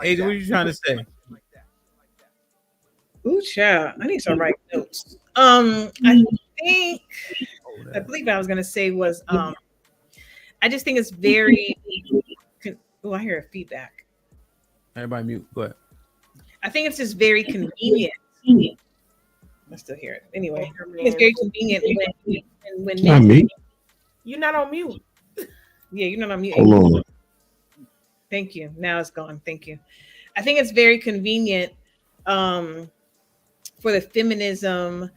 Hey, what are you trying to say? Ooh, child, I need to write notes. Think I believe I was gonna say was I just think it's very. Oh, I hear a feedback. Everybody mute. Go ahead. I think it's just very convenient. I still hear it. Anyway, it's very convenient when Not men. me. You're not on mute. Yeah, you're not on mute. Hold on. Thank you. Now it's gone. Thank you. I think it's very convenient for the feminism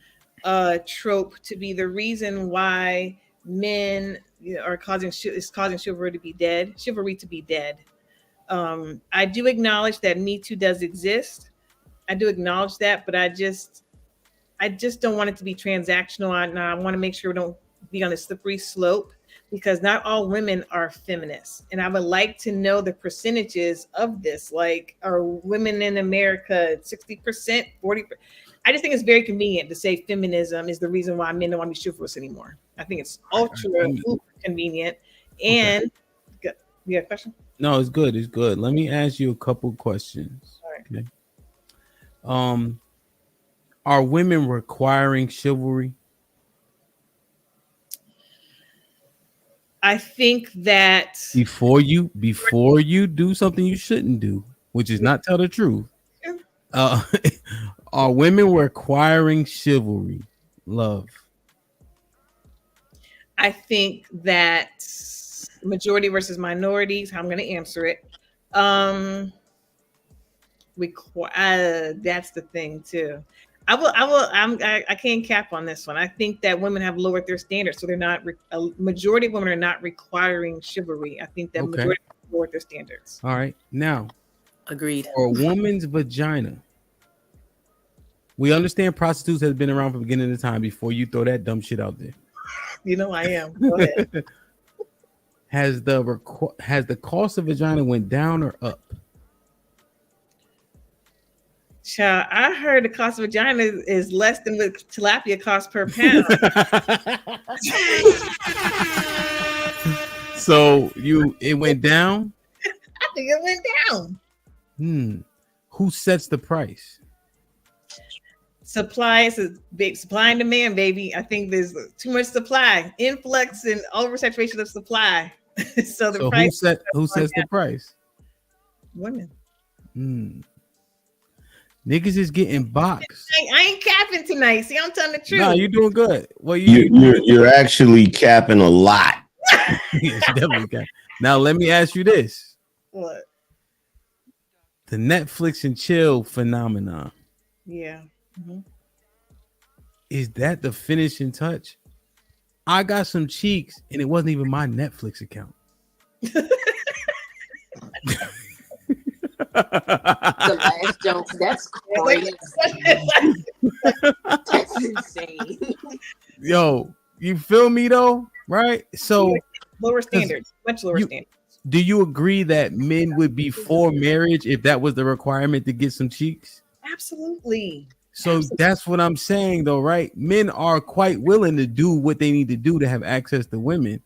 trope to be the reason why men are causing chivalry to be dead. I do acknowledge that Me Too does exist. I do acknowledge that, but I just don't want it to be transactional. I want to make sure we don't be on a slippery slope because not all women are feminists. And I would like to know the percentages of this. Like, are women in America 60%, 40%? I just think it's very convenient to say feminism is the reason why men don't want to be chivalrous anymore. I think it's ultra convenient. And you have a question? No, it's good. It's good. Let me ask you a couple questions. All right. Okay. Are women requiring chivalry? I think that before you do something you shouldn't do, which is not tell the truth, are women requiring chivalry, love? I think that majority versus minorities. How I'm going to answer it. That's the thing too. I can't cap on this one. I think that women have lowered their standards, so they're not. A majority of women are not requiring chivalry. I think that majority have lowered their standards. All right, now, agreed. For a woman's vagina, we understand prostitutes has been around from the beginning of the time. Before you throw that dumb shit out there, you know I am. Go ahead. Has the cost of vagina went down or up? Child, I heard the cost of vagina is less than what tilapia costs per pound. So it went down? I think it went down. Who sets the price? Supply is big supply and demand, baby. I think there's too much supply, influx and oversaturation of supply. so price. Who sets the price? Women. Niggas is getting boxed. I ain't capping tonight. See, I'm telling the truth. No, you're doing good. Well, you're actually capping a lot. Yes, definitely capping. Now, let me ask you this. What? The Netflix and chill phenomenon. Yeah. Mm-hmm. Is that the finishing touch? I got some cheeks, and it wasn't even my Netflix account. The last joke, that's crazy. That's insane. Yo, you feel me though, right? So lower standards, much lower standards. Do you agree that men would be for marriage if that was the requirement to get some cheeks? Absolutely. So that's what I'm saying though, right? Men are quite willing to do what they need to do to have access to women.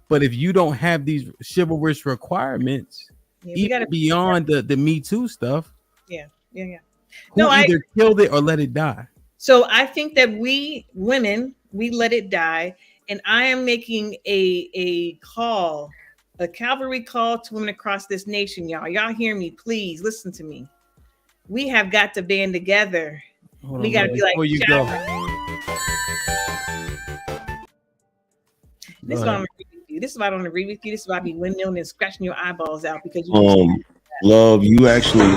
But if you don't have these chivalrous requirements, even beyond the Me Too stuff. Yeah. Either killed it or let it die. So I think that we women, we let it die. And I am making a call, a cavalry call to women across this nation, y'all. Y'all hear me? Please listen to me. We have got to band together. We got to be like, you go. This is why I'm agree with you. This is why I don't agree with you. This is why I be windmilling and scratching your eyeballs out because you love, you actually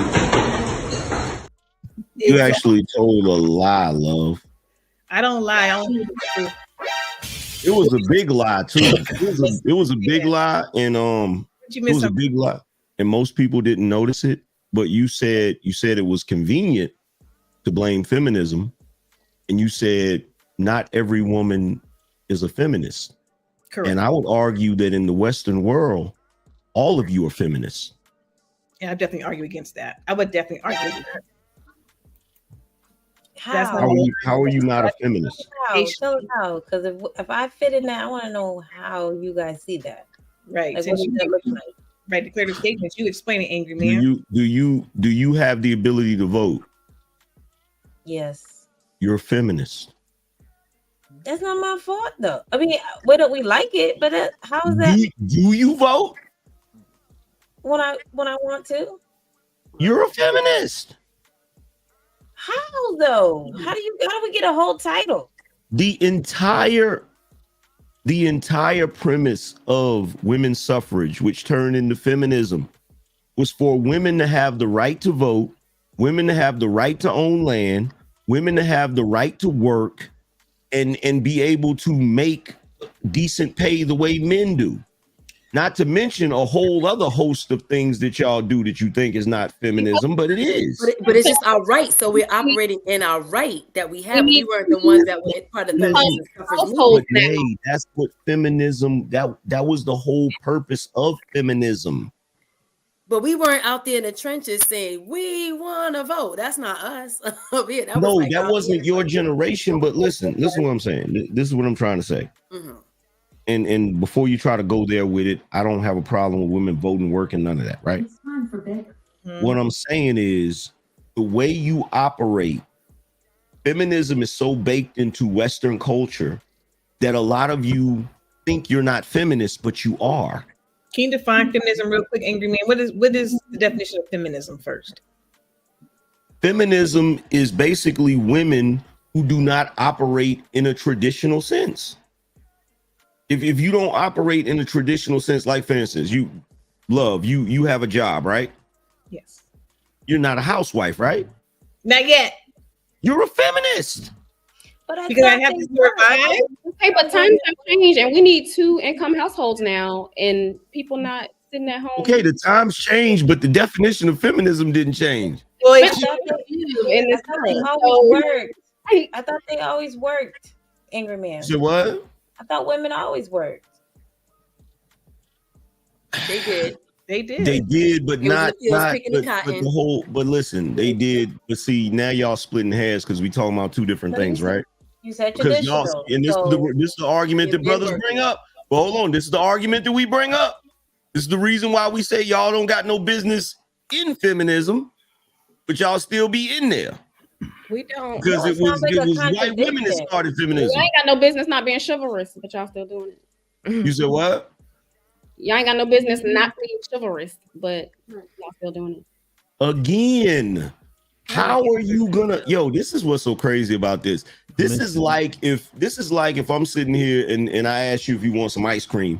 told a lie, love. I don't lie. It was a big lie too. It was a big lie, and it was a big lie, and most people didn't notice it. But you said it was convenient to blame feminism, and you said not every woman is a feminist. Correct. And I would argue that in the Western world, all of you are feminists. Yeah, I definitely argue against that. I would definitely argue against that. How are you not a feminist? How? Because if I fit in that, I want to know how you guys see that. Right. Like, what does that look like? Right, declarative statements. You explain it, angry man. Do you have the ability to vote? Yes. You're a feminist. That's not my fault, though. I mean, whether we like it, but how is that? Do you vote when I want to? You're a feminist. How though? How do we get a whole title? The entire premise of women's suffrage, which turned into feminism, was for women to have the right to vote, women to have the right to own land, women to have the right to work, and be able to make decent pay the way men do. Not to mention a whole other host of things that y'all do that you think is not feminism, but it is. But it's just our right. So we're operating in our right that we have. We weren't the ones that were part of feminism. Hey, that's what feminism, that was the whole purpose of feminism. But we weren't out there in the trenches saying we want to vote. That's not us. That wasn't your generation. But listen what I'm saying. This is what I'm trying to say. Mm-hmm. And before you try to go there with it, I don't have a problem with women voting, working, none of that, right? It's time for better. What I'm saying is the way you operate, feminism is so baked into Western culture that a lot of you think you're not feminist, but you are. Can you define feminism real quick, angry man? What is the definition of feminism first? Feminism is basically women who do not operate in a traditional sense. If you don't operate in a traditional sense, like for instance, you have a job, right? Yes. You're not a housewife, right? Not yet. You're a feminist. But I have to survive. Okay, but times have changed, and we need 2-income households now, and people not sitting at home. Okay, the times changed, but the definition of feminism didn't change. Well, I thought they always worked. Angry man. So what? I thought women always worked. They did. They did, but but the whole. But listen, they did. But see, now y'all splitting hairs because we talking about two different things, right? You said traditional. And this is the argument that brothers bring up. But hold on, this is the argument that we bring up. This is the reason why we say y'all don't got no business in feminism, but y'all still be in there. We don't. Because it was white women that started feminism. Y'all ain't got no business not being chivalrous, but y'all still doing it. You said what? Y'all ain't got no business not being chivalrous, but y'all still doing it. Again, how are you gonna? Yo, this is what's so crazy about this. This is like if I'm sitting here and I ask you if you want some ice cream,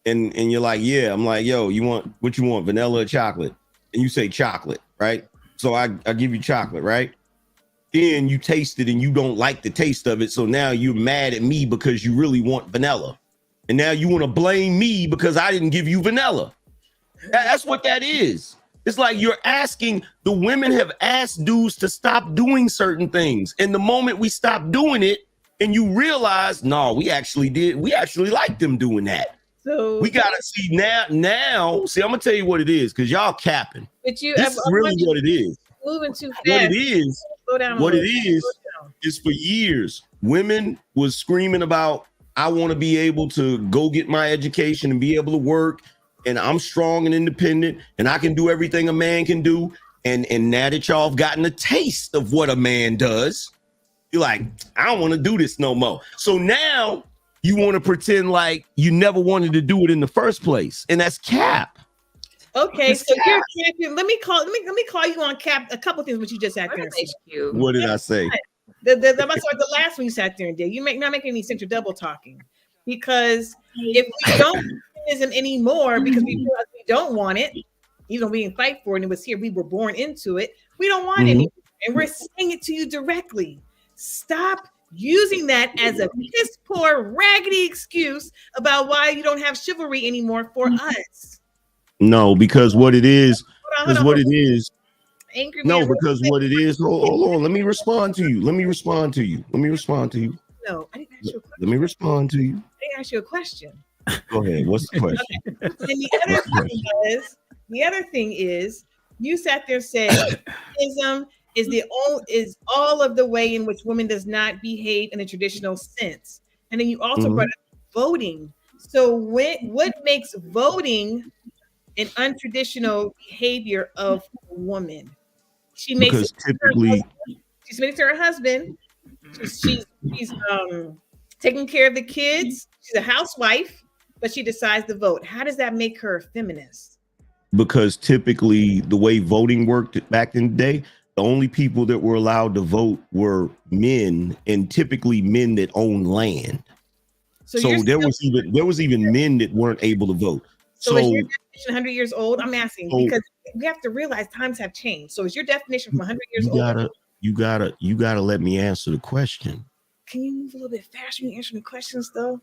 and you're like, yeah, I'm like, yo, what you want, vanilla or chocolate? And you say chocolate, right? So I give you chocolate, right? Then you taste it and you don't like the taste of it. So now you're mad at me because you really want vanilla. And now you want to blame me because I didn't give you vanilla. That's what that is. It's like you're asking, the women have asked dudes to stop doing certain things. And the moment we stop doing it and you realize, no, we actually like them doing that. So we got to see now, see, I'm going to tell you what it is because y'all capping. But this is really what it is. Moving too fast. What it is for years, women was screaming about, I want to be able to go get my education and be able to work, and I'm strong and independent, and I can do everything a man can do. And now that y'all have gotten a taste of what a man does, you're like, I don't want to do this no more. So now you want to pretend like you never wanted to do it in the first place, and that's cap. Okay, so you're capping. Let me call you on cap. A couple things, what you just sat there and said. What did I say? The last one you sat there and did. You not making any sense. You're double talking, because if we don't do feminism anymore because we realize we don't want it, even though we didn't fight for it and it was here, we were born into it. We don't want it anymore, and we're saying it to you directly. Stop using that as a piss poor, raggedy excuse about why you don't have chivalry anymore for us. No, because what it is, Hold on. what it is. Angry no, man, because what it is. Hold on. Let me respond to you. No, I didn't ask you a question. Let me respond to you. I didn't ask you a question. Go ahead. What's the question? Okay. And the other thing is, you sat there saying feminism is all of the way in which women does not behave in a traditional sense, and then you also brought up voting. So what makes voting an untraditional behavior of a woman. She makes Because typically she's married to her husband. She's taking care of the kids. She's a housewife, but she decides to vote. How does that make her a feminist? Because typically the way voting worked back in the day, the only people that were allowed to vote were men, and typically men that own land. So there was even men that weren't able to vote. So is your definition 100 years old? I'm asking because we have to realize times have changed. So is your definition from 100 years old? You gotta let me answer the question. Can you move a little bit faster when you answer the questions, though?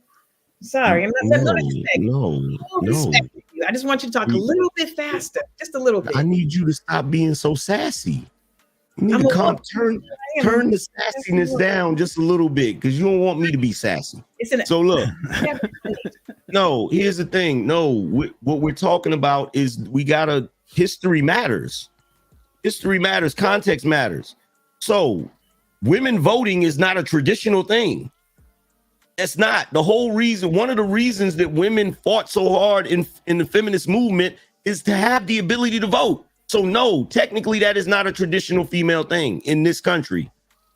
Sorry, I'm not. No. I just want you to talk a little bit faster, just a little bit. I need you to stop being so sassy. You need to turn the sassiness down just a little bit, because you don't want me to be sassy. So look, no, here's the thing. No, what we're talking about is history matters. History matters. Context matters. So women voting is not a traditional thing. That's not the whole reason. One of the reasons that women fought so hard in the feminist movement is to have the ability to vote. So no, technically that is not a traditional female thing in this country.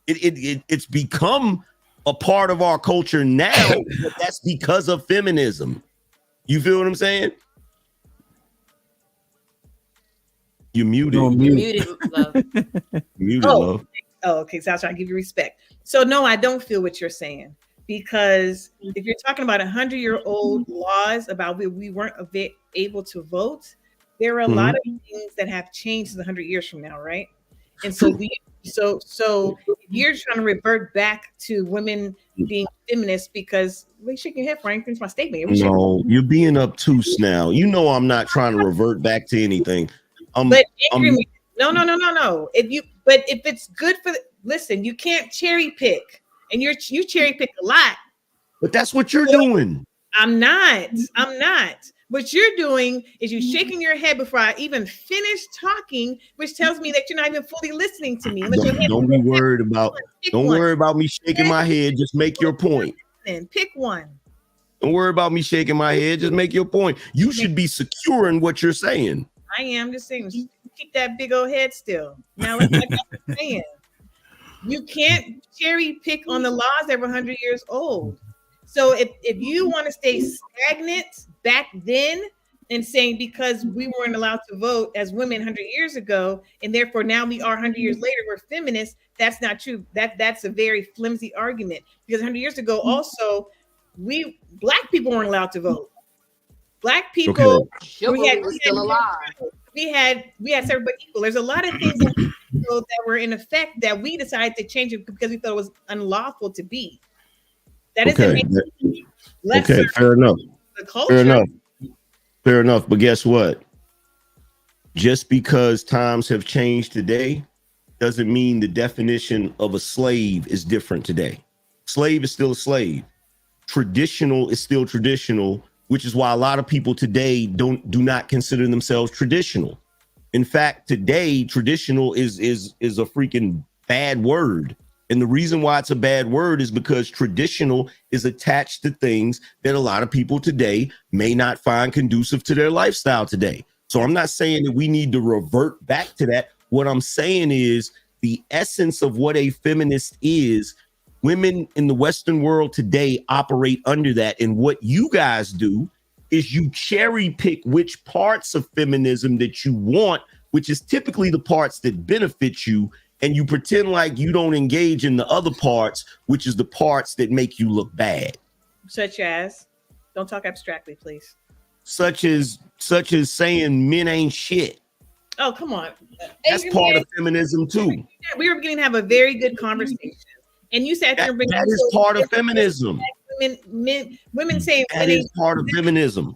It's become a part of our culture now, but that's because of feminism. You feel what I'm saying? You're muted. You're muted, love. Muted, love. Oh, okay. So I was trying to give you respect. So no, I don't feel what you're saying, because if you're talking about 100-year-old laws about we weren't able to vote, there are a lot of things that have changed 100 years from now, right? And so so you're trying to revert back to women being feminists because we shaking your head, Frank. Finish my statement. No, you're being obtuse now. You know I'm not trying to revert back to anything. No. If it's good for listen, you can't cherry pick, and you cherry pick a lot. But that's what you're doing. I'm not. What you're doing is you shaking your head before I even finish talking, which tells me that you're not even fully listening to me. Don't worry about me shaking my head. Just make your point. Then pick one. Don't worry about me shaking my head. Just make your point. You should be secure in what you're saying. I am just saying, keep that big old head still. Now, like I'm saying, you can't cherry pick on the laws that were 100 years old. So if you want to stay stagnant back then and saying because we weren't allowed to vote as women 100 years ago, and therefore now we are 100 years later, we're feminists, that's not true. That's a very flimsy argument, because 100 years ago also, Black people weren't allowed to vote. Black people, Chivalry was still alive. We had everybody equal. There's a lot of things that were in effect that we decided to change it because we thought it was unlawful to be. That is okay. Fair enough. The culture. Fair enough. But guess what? Just because times have changed today doesn't mean the definition of a slave is different today. Slave is still a slave. Traditional is still traditional, which is why a lot of people today do not consider themselves traditional. In fact, today traditional is a freaking bad word. And the reason why it's a bad word is because traditional is attached to things that a lot of people today may not find conducive to their lifestyle today. So I'm not saying that we need to revert back to that. What I'm saying is the essence of what a feminist is. Women in the Western world today operate under that. And what you guys do is you cherry pick which parts of feminism that you want, which is typically the parts that benefit you. And you pretend like you don't engage in the other parts, which is the parts that make you look bad. Such as, don't talk abstractly, please. Such as saying men ain't shit. Oh, come on. That's part of feminism too. We were beginning to have a very good conversation. And you sat there and that is part of feminism. Women say that is part of feminism.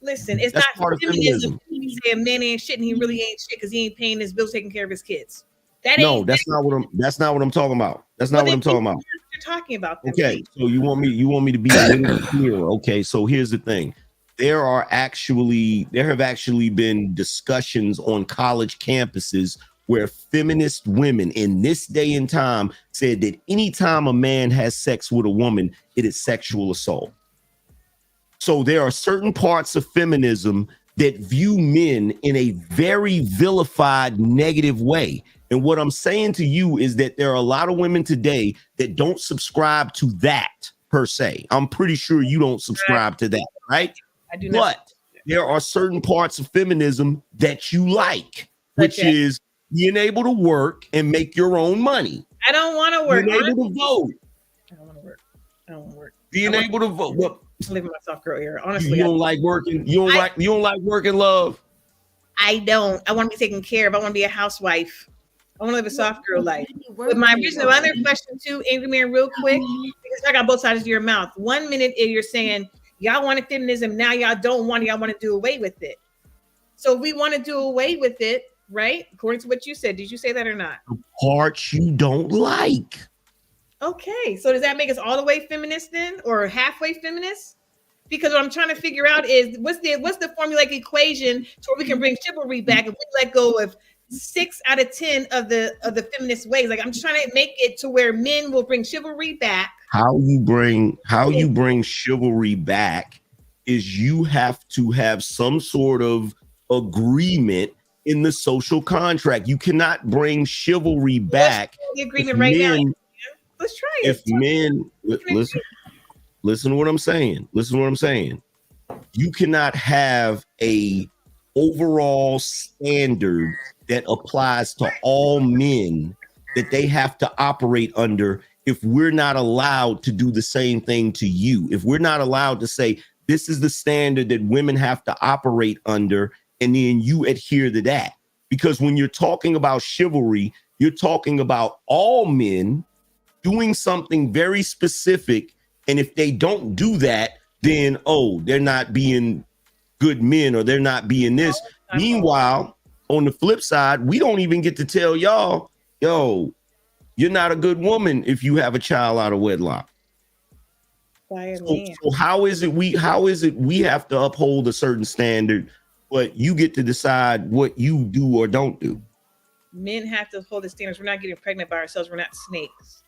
Listen, it's not part of feminism. You say a man ain't shit and he really ain't shit because he ain't paying his bills, taking care of his kids. That's not what I'm talking about. That's not what I'm talking about. You're talking about. Okay, so you want me to be a little clearer. Okay, so here's the thing. There have actually been discussions on college campuses where feminist women in this day and time said that anytime a man has sex with a woman, it is sexual assault. So there are certain parts of feminism that view men in a very vilified, negative way. And what I'm saying to you is that there are a lot of women today that don't subscribe to that per se. I'm pretty sure you don't subscribe to that, right? I do not. But there are certain parts of feminism that you like, which is being able to work and make your own money. I don't want to work. Being able to vote. I don't want to work. I don't want to work. Being able to vote. Well, I live in my soft girl era. Honestly, you don't like working. You don't like working, love. I don't. I want to be taken care of. I want to be a housewife. I want to live a soft girl life. But my original other question too, Angry Man, real quick, because I got both sides of your mouth. 1 minute you're saying y'all wanted feminism, now y'all don't want it. Y'all want to do away with it. So we want to do away with it, right? According to what you said. Did you say that or not? The parts you don't like. Okay, so does that make us all the way feminist then, or halfway feminist? Because what I'm trying to figure out is what's the formulaic equation to where we can bring chivalry back if we let go of 6 out of 10 of the feminist ways. Like I'm just trying to make it to where men will bring chivalry back. How you bring chivalry back is you have to have some sort of agreement in the social contract. You cannot bring chivalry back. The agreement right now. Let's try it. If men listen to what I'm saying. Listen to what I'm saying. You cannot have a overall standard that applies to all men that they have to operate under if we're not allowed to do the same thing to you. If we're not allowed to say this is the standard that women have to operate under, and then you adhere to that. Because when you're talking about chivalry, you're talking about all men doing something very specific. And if they don't do that, then, they're not being good men or they're not being this. Meanwhile, on the flip side, we don't even get to tell y'all, yo, you're not a good woman if you have a child out of wedlock. So how is it we have to uphold a certain standard, but you get to decide what you do or don't do? Men have to hold the standards. We're not getting pregnant by ourselves. We're not snakes.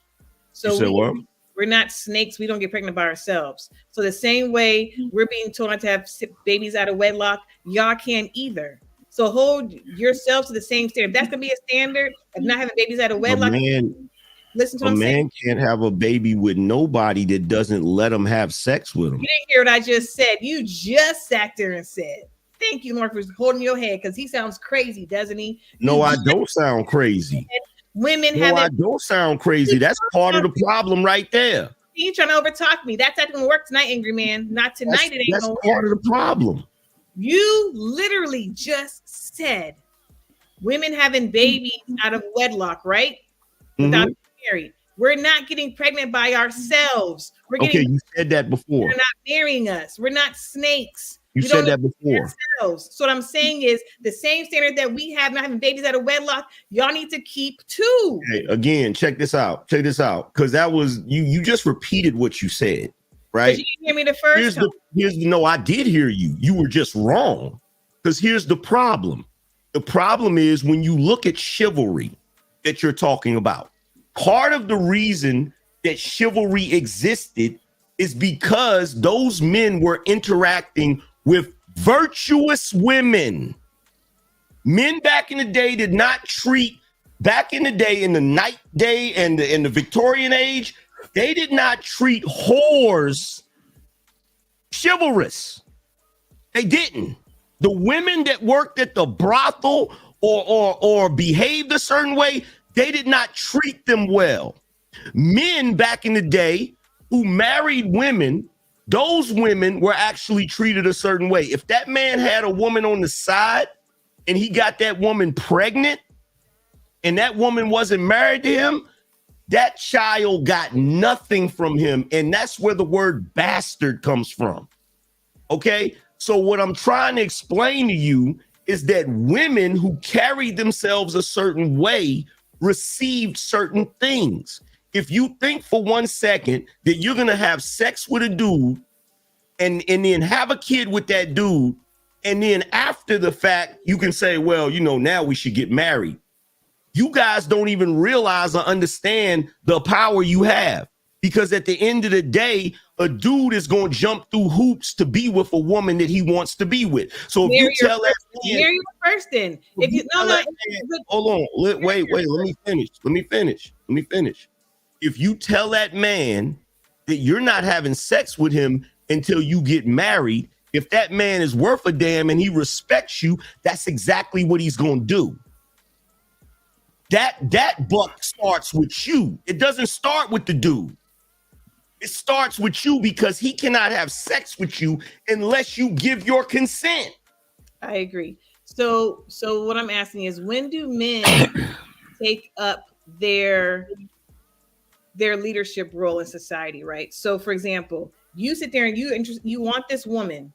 So we're not snakes. We don't get pregnant by ourselves. So the same way we're being told not to have babies out of wedlock, y'all can't either. So hold yourselves to the same standard. If that's gonna be a standard of not having babies out of wedlock. Listen to what I'm saying. A man can't have a baby with nobody that doesn't let him have sex with him. You didn't hear what I just said. You just sat there and said, thank you, Mark, for holding your head, because he sounds crazy, doesn't he? No, I don't sound crazy. I don't sound crazy. That's part of the problem right there. You trying to overtalk me. That's not going to work tonight, Angry Man. Not tonight. That's part of the problem. You literally just said women having babies out of wedlock, right? Without being married. We're not getting pregnant by ourselves. You said that before. They're not marrying us. We're not snakes. You said that before. So what I'm saying is the same standard that we have not having babies out of wedlock, y'all need to keep too. Okay, again, check this out. Because that was you just repeated what you said, right? You didn't hear me the first time. No, I did hear you. You were just wrong. Because here's the problem. The problem is when you look at chivalry that you're talking about, part of the reason that chivalry existed is because those men were interacting with virtuous women. Men back in the day did not treat, back in the day, in the night day and in the Victorian age, they did not treat whores chivalrous. They didn't. The women that worked at the brothel or behaved a certain way, they did not treat them well. Men back in the day who married women, those women were actually treated a certain way. If that man had a woman on the side and he got that woman pregnant and that woman wasn't married to him, that child got nothing from him. And that's where the word bastard comes from. Okay? So what I'm trying to explain to you is that women who carried themselves a certain way received certain things. If you think for 1 second that you're going to have sex with a dude and then have a kid with that dude, and then after the fact, you can say, well, now we should get married. You guys don't even realize or understand the power you have. Because at the end of the day, a dude is going to jump through hoops to be with a woman that he wants to be with. So if you tell that man, marry your person. If you hold on, wait, let me finish. If you tell that man that you're not having sex with him until you get married, if that man is worth a damn and he respects you, that's exactly what he's going to do. That buck starts with you. It doesn't start with the dude. It starts with you because he cannot have sex with you unless you give your consent. I agree. So what I'm asking is, when do men take up their leadership role in society, right? So for example, you sit there and you want this woman.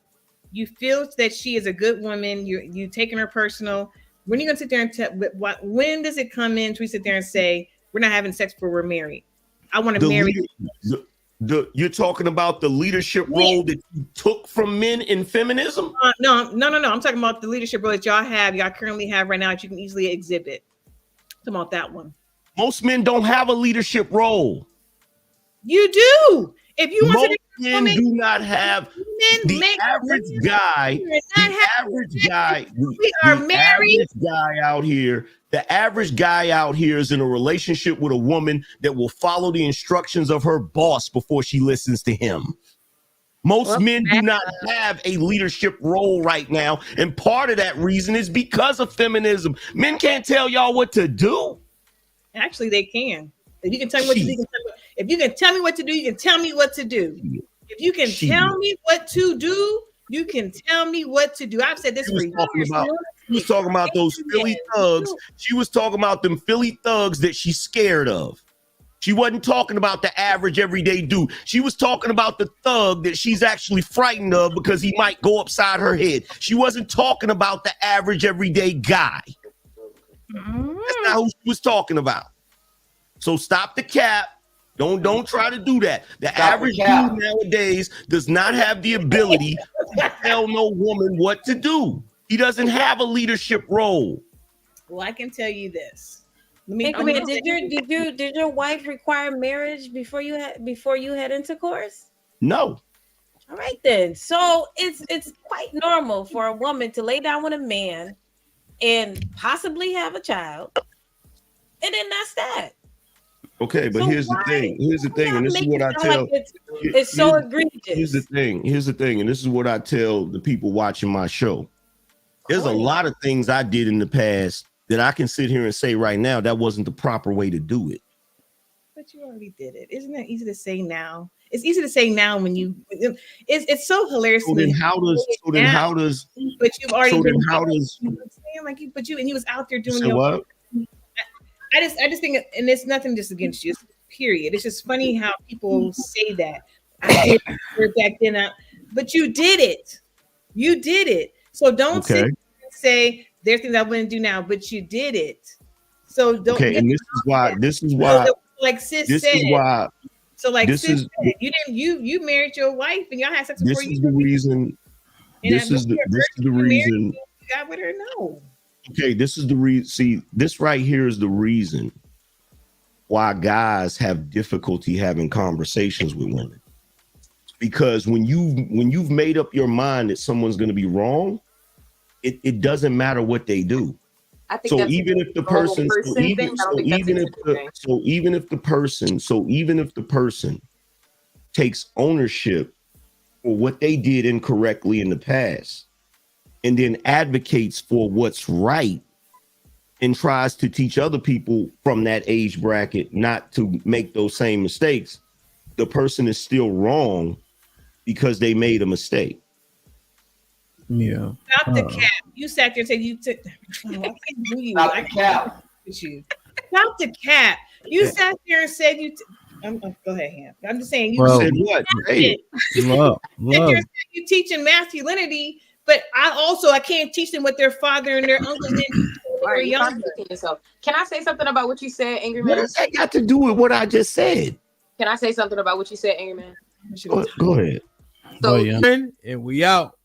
You feel that she is a good woman. You taking her personal. When are you gonna sit there and when does it come in? We sit there and say we're not having sex before we're married. I want to marry. You're talking about the leadership role that you took from men in feminism? No. I'm talking about the leadership role that y'all currently have right now that you can easily exhibit. I'm talking about that one. Most men don't have a leadership role. You do. If you want men do not have the average guy. We are married. The average guy out here is in a relationship with a woman that will follow the instructions of her boss before she listens to him. Most men do not have a leadership role right now. And part of that reason is because of feminism. Men can't tell y'all what to do. Actually, they can. If you can tell me what to do, if you can tell me what to do, you can tell me what to do. If you can tell me what to do, you can tell me what to do. I've said this for years. She was talking about those Philly thugs. She was talking about them Philly thugs that she's scared of. She wasn't talking about the average everyday dude. She was talking about the thug that she's actually frightened of because he might go upside her head. She wasn't talking about the average everyday guy. That's not who she was talking about. So stop the cap. Don't try to do that. The average dude nowadays does not have the ability to tell no woman what to do. He doesn't have a leadership role. Well, I can tell you this. Did your wife require marriage before you had intercourse? No. All right then. So it's quite normal for a woman to lay down with a man and possibly have a child, and then that's that. Okay, but here's the thing, and this is what I tell. Like it's so egregious. Here's the thing, and this is what I tell the people watching my show. There's a lot of things I did in the past that I can sit here and say right now that wasn't the proper way to do it. But you already did it. Isn't that easy to say now? It's easy to say now when you. It's so hilarious. So then how does? But you've already. So then how does? Like you, and he was out there doing your. What? I just think, and it's nothing just against you. Period. It's just funny how people say that. I did back then, but you did it. You did it. So don't say there's things I wouldn't do now, but you did it. So don't. Okay, and this is why. Like sis said. So like sis said, you didn't. You married your wife and y'all had sex before you. This is the reason. This is the reason. You got with her? No. Okay, this is the reason. See, this right here is the reason why guys have difficulty having conversations with women. Because when you've made up your mind that someone's going to be wrong, it doesn't matter what they do. I think so even if the person takes ownership for what they did incorrectly in the past, and then advocates for what's right and tries to teach other people from that age bracket not to make those same mistakes, the person is still wrong because they made a mistake. Yeah. Stop the cap. You sat there and said you took. I can't do you. Stop the cap. Stop the cap. You sat there and said you. Go ahead, Ham. I'm just saying you said what? Hey, love. You teaching masculinity. But I can't teach them what their father and their uncle did. Can I say something about what you said, Angry Man? What does that got to do with what I just said? Can I say something about what you said, Angry Man? Go ahead. So, and we out.